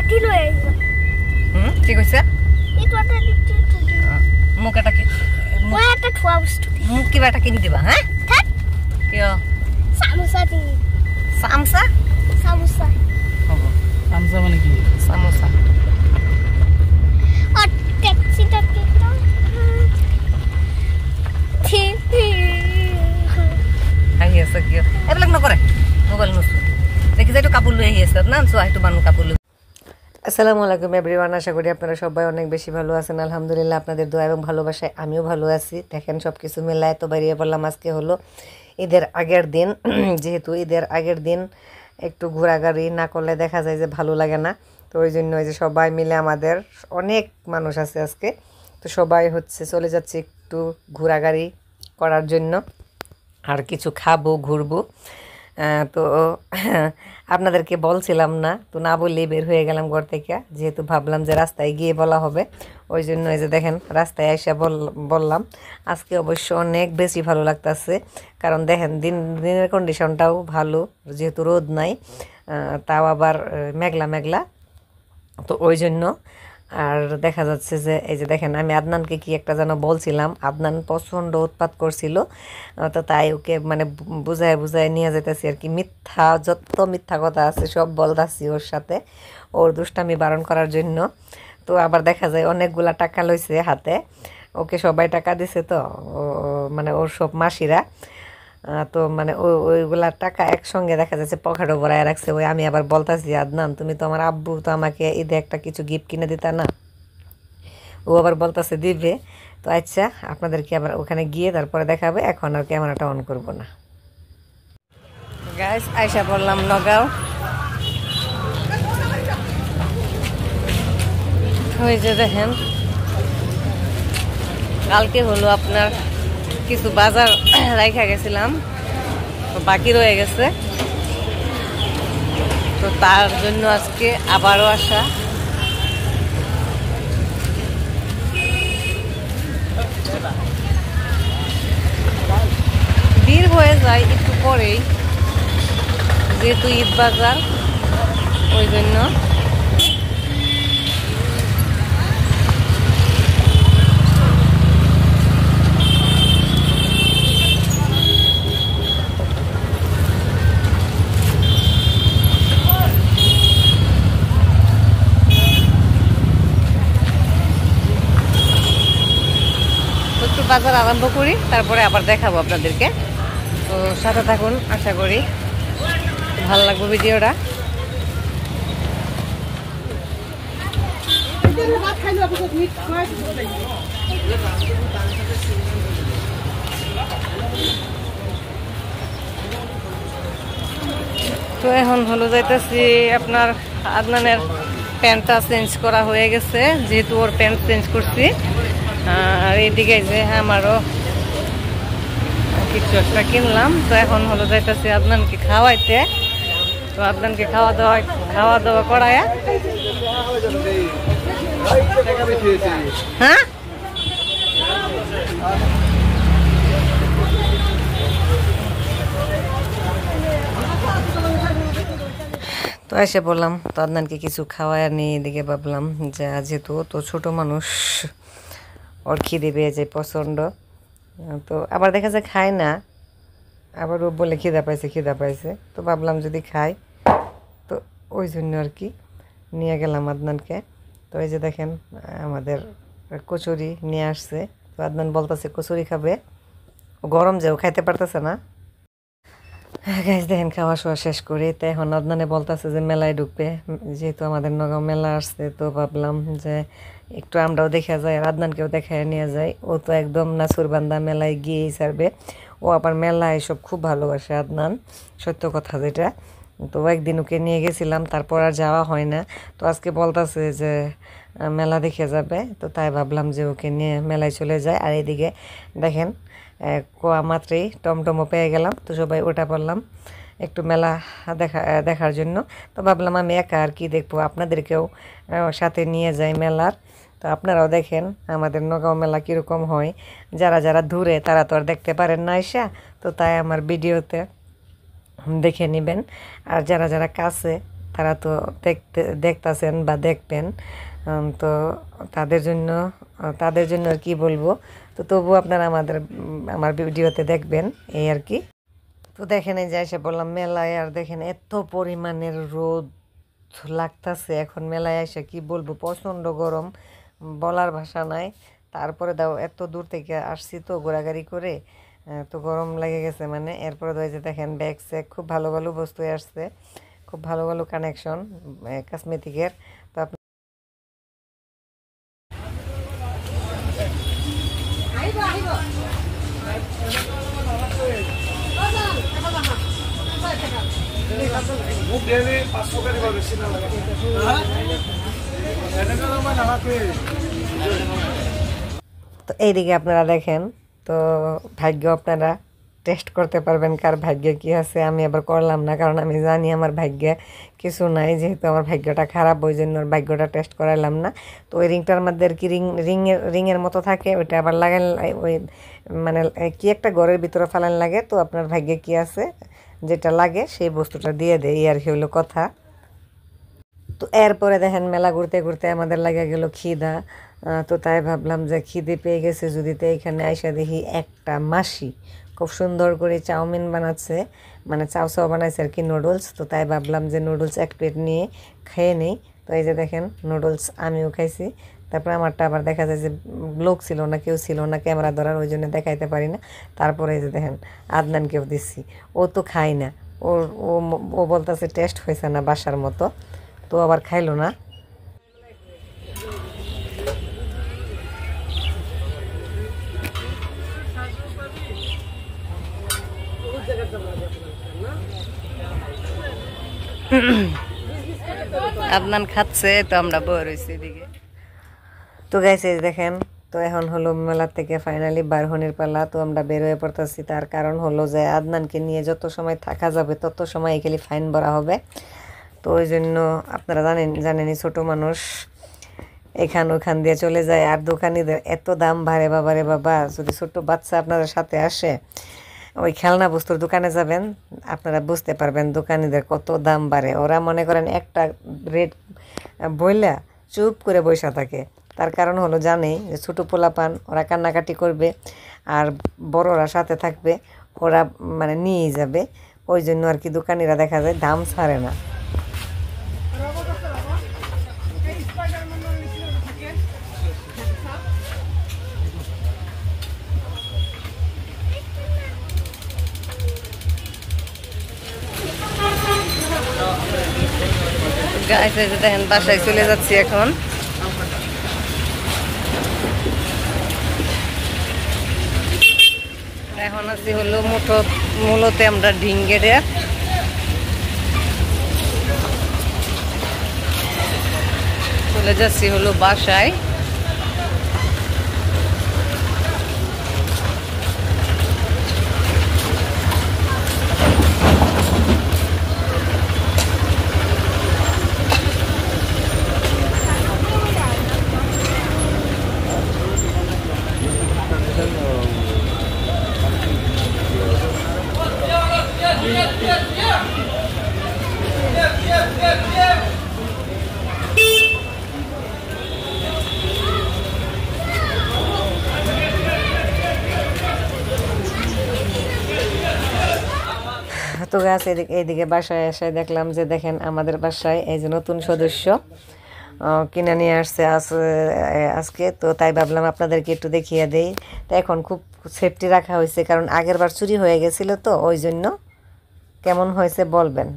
কি কইছে মোক এটা কি মোক কিবা এটা কিনি দিবা হ্যাঁ কিয় সামোসা দিই সামোসা সামোসা হ'ব সামোসা মানে কি সামোসা আর ট্যাক্সিটা কি তো আহি আছে কিয় এইবিলাক নকৰে মোবাইল নুচু দেখি যাই তো কাপড় লৈ আহি আছে না সো আইতো বানু কাপড় লৈ আসসালামু আলাইকুম এভরিওয়ান আশা করি আপনারা সবাই অনেক বেশি ভালো আছেন আলহামদুলিল্লাহ আপনাদের দোয়া এবং ভালোবাসায় আমিও ভালো আছি দেখেন সব কিছু মিলায় তো বেরিয়ে পড়লাম আজকে হলো ঈদের আগের দিন যেহেতু ঈদের আগের দিন একটু ঘোরাঘুরি না করলে দেখা যায় যে ভালো লাগে না তো ওই জন্য যে সবাই মিলে আমাদের অনেক মানুষ আছে আজকে তো সবাই হচ্ছে চলে যাচ্ছে একটু ঘোরাঘুরি করার জন্য আর কিছু খাবো ঘুরবো তো আপনাদেরকে বলছিলাম না তো না বললেই বের হয়ে গেলাম ঘর থেকে যেহেতু ভাবলাম যে রাস্তায় গিয়ে বলা হবে ওই জন্য এই যে দেখেন রাস্তায় এসে বললাম আজকে অবশ্য অনেক বেশি ভালো লাগতেছে কারণ দেখেন দিনের কন্ডিশনটাও ভালো যেহেতু রোদ নাই তাও আবার মেঘলা মেঘলা তো ওই জন্য আর দেখা যাচ্ছে যে এই যে দেখেন আমি আদনানকে কি একটা যেন বলছিলাম আদনান প্রচণ্ড উৎপাত করছিল তো তাই ওকে মানে বুঝায় নিয়ে যেতেছি আর কি মিথ্যা যত মিথ্যা কথা আছে সব বলতাছি ওর সাথে ওর দুষ্টামি বারণ করার জন্য তো আবার দেখা যায় অনেকগুলা টাকা লইছে হাতে ওকে সবাই টাকা দিছে তো মানে ওর সব মাসিরা তো মানে ওইগুলা টাকা একসঙ্গে দেখা যাচ্ছে পকেটও ভরায় রাখছে ওই আমি আবার বলতাছি আদনান তুমি তো আমার আব্বু তো আমাকে ঈদে একটা কিছু গিফট কিনে দিতা না ও আবার বলতাছে দিবে তো আচ্ছা আপনাদেরকে আবার ওখানে গিয়ে তারপরে দেখাবে এখন আর ক্যামেরাটা অন করব না গাইস আইসা পড়লাম নগাঁও ওই যে দেখেন কালকে হলো আপনার কিছু বাজার রাইখা গেছিলাম তো বাকি রয়ে গেছে তো তার জন্য আজকে আবারও আসা ভিড় হয়ে যায় একটু পরেই যেহেতু ঈদ বাজার ওই জন্য বাজার আরম্ভ করি তারপরে আবার দেখাবো আপনাদেরকে তো সাথে থাকুন আশা করি ভালো লাগবে ভিডিওটা তো এখন হলো যাইতেছি আপনার আদনানের প্যান্টটা চেঞ্জ করা হয়ে গেছে যেহেতু ওর প্যান্ট চেঞ্জ করছি আর এইদিকে যে আমারও কিছু একটা কিনলাম তো এখন হলো যাইতেছি আদনানকে খাওয়াইতে তো আদনানকে খাওয়া দাওয়া করায়া হ্যাঁ তো এসে বললাম তো আদনানকে কিছু খাওয়ায় নিয়ে এদিকে ভাবলাম যে যেহেতু তো ছোট মানুষ ওর খিদে পেয়ে যায় প্রচণ্ড তো আবার দেখা যায় খায় না আবার ও বলে খিদা পাইছে তো ভাবলাম যদি খাই তো ওই জন্য আর কি নিয়ে গেলাম আদনানকে তো এই যে দেখেন আমাদের কচুরি নিয়ে আসছে তো আদনান বলতেছে কচুরি খাবে ও গরম যে ও খাইতে পারতেছে না গাইস দেখেন খাওয়া শোয়া শেষ করে তো এখন আদনানে বলতেছে যে মেলায় ঢুকবে যেহেতু আমাদের নগাঁও মেলা আসছে তো ভাবলাম যে একটু আমরাও দেখা যায় আর আদনানকেও দেখায় নিয়ে যায় ও তো একদম নাসুরবান্ধা মেলায় গিয়েই ছাড়বে ও আবার মেলায় এসব খুব ভালোবাসে আদনান সত্য কথা যেটা তো একদিন ওকে নিয়ে গেছিলাম তারপর আর যাওয়া হয় না তো আজকে বলতেছে যে মেলা দেখে যাবে তো তাই ভাবলাম যে ওকে নিয়ে মেলায় চলে যায় আর এদিকে দেখেন কোয়া মাত্রই টমটমও পেয়ে গেলাম তো সবাই ওটা পড়লাম একটু মেলা দেখার জন্য তো ভাবলাম আমি একা আর কি দেখবো আপনাদেরকেও সাথে নিয়ে যাই মেলার তো আপনারাও দেখেন আমাদের নগাঁও মেলা কীরকম হয় যারা দূরে তারা তো আর দেখতে পারেন না আইসা তো তাই আমার ভিডিওতে দেখে নেবেন আর যারা কাছে তারা তো দেখতেছেন বা দেখবেন, তো তাদের জন্য আর কি বলবো। তো তবু আপনারা আমার ভিডিওতে দেখবেন এই আর কি। তো দেখেন এই যে এসে বললাম মেলায়, আর দেখেন এত পরিমাণের রোদ লাগতেছে এখন মেলায় এসে, কি বলবো, প্রচণ্ড গরম, বলার ভাষা নাই। তারপরে দাও এত দূর থেকে আসছি তো ঘোরাঘুরি করে, তো গরম লেগে গেছে মানে। এরপরে তো এই যে দেখেন ব্যাগ স্যাগ খুব ভালো ভালো বস্তু আসছে, খুব ভালো ভালো কানেকশন কসমেটিকের। তো তো এইদিকে আপনারা দেখেন, তো ভাগ্য আপনারা টেস্ট করতে পারবেন কার ভাগ্যে কি আছে। আমি আবার করলাম না, কারণ আমি জানি আমার ভাগ্যে কিছু নাই, যেহেতু আমার ভাগ্যটা খারাপ, ওই জন্য ভাগ্যটা টেস্ট করাইলাম না। তো ওই রিংটার মধ্যে আর কি রিংয়ের মতো থাকে, ওইটা আবার লাগান, ওই মানে কি একটা ঘরের ভিতরে ফেলান লাগে। তো আপনার ভাগ্যে কি আছে, যেটা লাগে সেই বস্তুটা দিয়ে দেয়, এই আর কি হলো কথা। তো এরপরে দেখেন মেলা ঘুরতে ঘুরতে আমাদের লাগে গেল খিদা। তো তাই ভাবলাম যে খিদে পেয়ে গেছে যদি, তো এইখানে আইসা দেখি একটা মাসি খুব সুন্দর করে চাউমিন বানাচ্ছে, মানে চাও বানাইছে আর কি, নুডলস। তো তাই ভাবলাম যে নুডলস এক প্লেট নিয়ে খেয়ে নেই। তো এই যে দেখেন নুডলস আমিও খাইছি। তারপরে আমারটা আবার দেখা যায় যে লোক ছিল না, কেউ ছিল না ক্যামেরা ধরার, ওই জন্য দেখাইতে পারি না। তারপরে এই যে দেখেন আদনানকেও দিচ্ছি, ও তো খায় না, ওর ও বলতেছে টেস্ট হয়েছে না বাসার মতো, তো আবার খাইলো না। আদনান খাচ্ছে, তো আমরা বই রয়েছি এদিকে। তো গাইছে দেখেন, তো এখন হলো মেলা থেকে ফাইনালি বার হনির পালা। তো আমরা বের হয়ে পড়তেছি, তার কারণ হলো যে আদনানকে নিয়ে যত সময় থাকা যাবে তত সময় খালি ফাইন ভরা হবে। তো ওই জন্য আপনারা জানেনই ছোট মানুষ ওখান দিয়ে চলে যায়, আর দোকানিদের এত দাম বাড়ে বাবারে বাবা। যদি ছোট বাচ্চা আপনাদের সাথে আসে, ওই খেলনা বস্তুর দোকানে যাবেন, আপনারা বুঝতে পারবেন দোকানিদের কত দাম বাড়ে। ওরা মনে করেন একটা রেট বইলা চুপ করে বসে থাকে। তার কারণ হলো জানেই যে ছোটো পোলাপান, ওরা কান্নাকাটি করবে, আর বড়রা সাথে থাকবে, ওরা মানে নিয়েই যাবে। ওই জন্য আর কি দোকানিরা দেখা যায় দাম ছাড়ে না। দেখেন বাসায় চলে যাচ্ছি এখন। এখন আছি হলো মূলত আমরা ঢিঙ্গেরে চলে যাচ্ছি হলো বাসায়। তো গাছ এইদিকে বাসায় এসে দেখলাম যে দেখেন আমাদের বাসায় এই যে নতুন সদস্য কিনে নিয়ে আসছে আজকে। তো তাই ভাবলাম আপনাদেরকে একটু দেখিয়ে দেই। তো এখন খুব সেফটি রাখা হয়েছে, কারণ আগের বার চুরি হয়ে গেছিলো, তো ওই জন্য। কেমন হয়েছে বলবেন।